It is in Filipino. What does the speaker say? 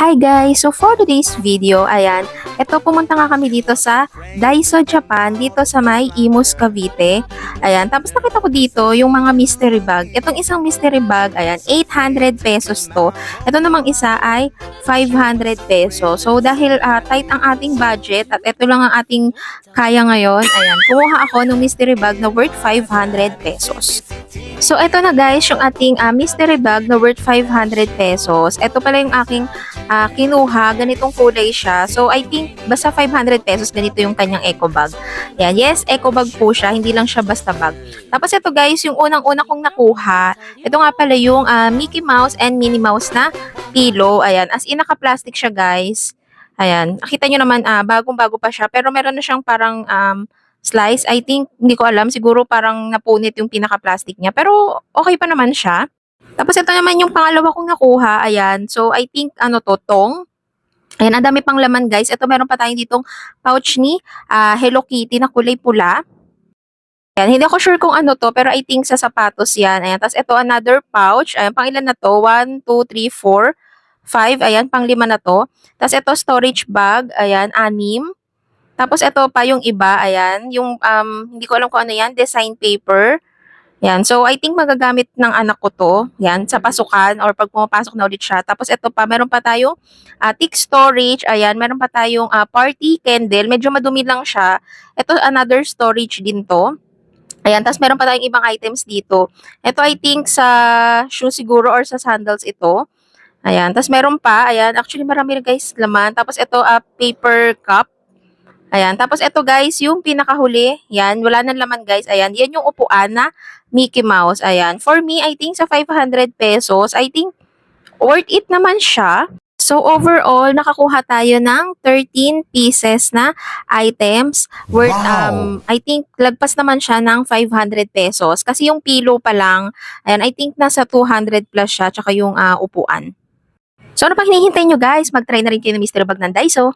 Hi guys! So for today's video, ayan, pumunta nga kami dito sa Daiso Japan, dito sa may Imus, Cavite. Ayan, tapos nakita ko dito yung mga mystery bag. Itong isang mystery bag, ayan, 800 pesos to. Ito namang isa ay 500 pesos. So dahil tight ang ating budget at ito lang ang ating kaya ngayon, ayan, kumuha ako ng mystery bag na worth 500 pesos. So, ito na guys, yung ating mystery bag na worth 500 pesos. Ito pala yung aking kinuha. Ganitong kulay siya. So, I think, basta 500 pesos, ganito yung kanyang eco bag. Yan. Yes, eco bag po siya. Hindi lang siya basta bag. Tapos, ito guys, yung unang-una kong nakuha. Ito nga pala yung Mickey Mouse and Minnie Mouse na pillow. Ayan. As in, naka-plastic siya guys. Ayan. Nakita nyo naman, bagong-bago pa siya. Pero meron na siyang parang slice. I think, hindi ko alam, siguro parang napunit yung pinaka-plastic niya. Pero, okay pa naman siya. Tapos, ito naman yung pangalawa kong nakuha. Ayan. So, I think, tong. Ayan, ang dami pang laman, guys. Ito, meron pa tayong ditong pouch ni Hello Kitty na kulay pula. Ayan, hindi ako sure kung ano to, pero I think sa sapatos yan. Ayan, tapos ito, another pouch. Ayan, pang ilan na to? 1, 2, 3, 4, 5. Ayan, pang 5 na to. Tapos ito, storage bag. Ayan, 6. Tapos ito pa yung iba, ayan, yung hindi ko alam kung ano yan, design paper. Yan, so I think magagamit ng anak ko to, yan, sa pasukan or pag pumapasok na ulit siya. Tapos ito pa, meron pa tayong thick storage, ayan, meron pa tayong party candle, medyo madumi lang siya. Ito, another storage din to. Ayan, tapos meron pa tayong ibang items dito. Ito, I think sa shoes siguro or sa sandals ito. Ayan, tapos meron pa, ayan, actually marami rin guys laman. Tapos ito, paper cup. Ayan. Tapos ito guys, yung pinakahuli. Yan. Wala nang laman guys. Ayan. Yan yung upuan na Mickey Mouse. Ayan. For me, I think sa 500 pesos, I think worth it naman siya. So overall, nakakuha tayo ng 13 pieces na items worth, I think lagpas naman siya ng 500 pesos. Kasi yung pillow pa lang, ayan, I think nasa 200 plus siya, tsaka yung upuan. So ano pa hinihintay nyo guys? Mag-try na rin kayo ng mystery bag ng Daiso.